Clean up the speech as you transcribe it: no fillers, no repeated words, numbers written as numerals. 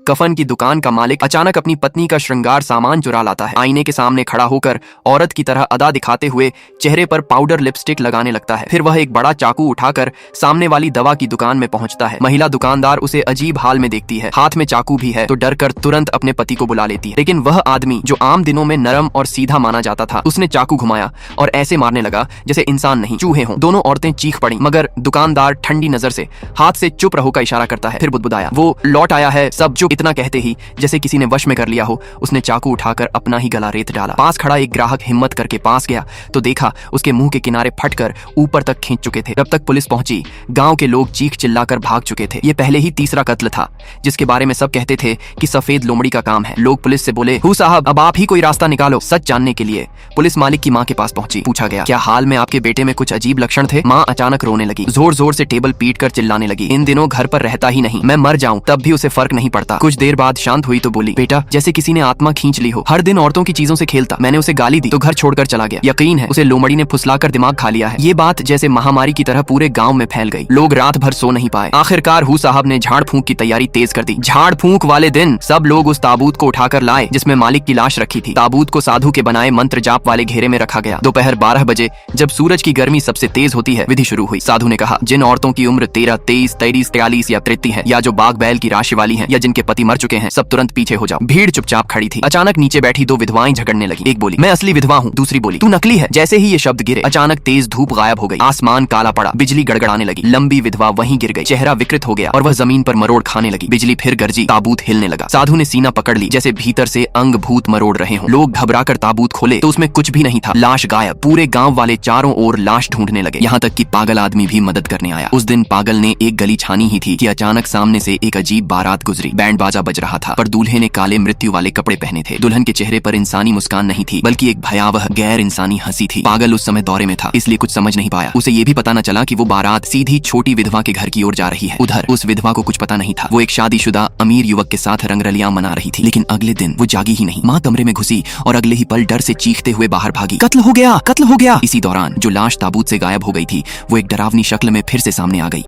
कफन की दुकान का मालिक अचानक अपनी पत्नी का श्रृंगार सामान चुरा लाता है। आईने के सामने खड़ा होकर औरत की तरह अदा दिखाते हुए चेहरे पर पाउडर लिपस्टिक लगाने लगता है। फिर वह एक बड़ा चाकू उठाकर सामने वाली दवा की दुकान में पहुंचता है। महिला दुकानदार उसे अजीब हाल में देखती है, हाथ में चाकू भी है, तो डर कर तुरंत अपने पति को बुला लेती है। लेकिन वह आदमी जो आम दिनों में नरम और सीधा माना जाता था, उसने चाकू घुमाया और ऐसे मारने लगा जैसे इंसान नहीं चूहे हों। दोनों औरतें चीख पड़ी, मगर दुकानदार ठंडी नजर से हाथ से चुप रहो का इशारा करता है। फिर बुदबुदाया, वो लौट आया है, सब चुप। इतना कहते ही जैसे किसी ने वश में कर लिया हो, उसने चाकू उठाकर अपना ही गला रेत डाला। पास खड़ा एक ग्राहक हिम्मत करके पास गया तो देखा उसके मुंह के किनारे फटकर ऊपर तक खींच चुके थे। जब तक पुलिस पहुंची, गांव के लोग चीख चिल्लाकर भाग चुके थे। ये पहले ही तीसरा कत्ल था जिसके बारे में सब कहते थे कि सफेद लोमड़ी का काम है। लोग पुलिस से बोले, हु साहब, अब आप ही कोई रास्ता निकालो। सच जानने के लिए पुलिस मालिक की मां के पास पहुंची। पूछा गया, क्या हाल में आपके बेटे में कुछ अजीब लक्षण थे? मां अचानक रोने लगी, जोर जोर से टेबल पीट कर चिल्लाने लगी, इन दिनों घर पर रहता ही नहीं, मैं मर जाऊं तब भी उसे फर्क नहीं पड़ता। कुछ देर बाद शांत हुई तो बोली, बेटा, जैसे किसी ने आत्मा खींच ली हो। हर दिन औरतों की चीजों से खेलता, मैंने उसे गाली दी तो घर छोड़कर चला गया। यकीन है उसे लोमड़ी ने फुसलाकर दिमाग खा लिया है। ये बात जैसे महामारी की तरह पूरे गांव में फैल गई। लोग रात भर सो नहीं पाए। आखिरकार हु साहब ने झाड़ फूंक की तैयारी तेज कर दी। झाड़ फूंक वाले दिन सब लोग उस ताबूत को उठाकर लाए जिसमें मालिक की लाश रखी थी। ताबूत को साधु के बनाए मंत्र जाप वाले घेरे में रखा गया। दोपहर 12 बजे जब सूरज की गर्मी सबसे तेज होती है, विधि शुरू हुई। साधु ने कहा, जिन औरतों की उम्र 13, 23, 33, 43 या 33 है, या जो बाग बैल की राशि वाली हैं, या जिनके पति मर चुके हैं, सब तुरंत पीछे हो जाओ। भीड़ चुपचाप खड़ी थी। अचानक नीचे बैठी दो विधवाएं झगड़ने लगी। एक बोली, मैं असली विधवा हूँ। दूसरी बोली, तू नकली है। जैसे ही ये शब्द गिरे, अचानक तेज धूप गायब हो गई। आसमान काला पड़ा, बिजली गड़गड़ाने लगी। लंबी विधवा वहीं गिर गई। चेहरा विकृत हो गया और वह जमीन पर मरोड़ खाने लगी। बिजली फिर गरजी, ताबूत हिलने लगा। साधु ने सीना पकड़ ली जैसे भीतर से अंग भूत मरोड़ रहे हों। लोग घबराकर ताबूत खोले तो उसमें कुछ भी नहीं था। लाश गायब। पूरे गांव वाले चारों ओर लाश ढूंढने लगे, यहाँ तक कि पागल आदमी भी मदद करने आया। उस दिन पागल ने एक गली छानी ही थी कि अचानक सामने से एक अजीब बारात गुजरी। बैंड बाजा बज रहा था, पर दूल्हे ने काले मृत्यु वाले कपड़े पहने थे। दुल्हन के चेहरे पर इंसानी मुस्कान नहीं थी, बल्कि एक भयावह गैर इंसानी हंसी थी। पागल उस समय दौरे में था, इसलिए कुछ समझ नहीं पाया। उसे ये भी पता न चला कि वो बारात सीधी छोटी विधवा के घर की ओर जा रही है। उधर उस विधवा को कुछ पता नहीं था। वो एक शादीशुदा अमीर युवक के साथ रंगरलियां मना रही थी। लेकिन अगले दिन वो जागी ही नहीं। माँ कमरे में घुसी और अगले ही पल डर से चीखते हुए बाहर भागी, कत्ल हो गया, कत्ल हो गया। इसी दौरान जो लाश ताबूत से गायब हो गई थी, वो एक डरावनी शक्ल में फिर से सामने आ गई।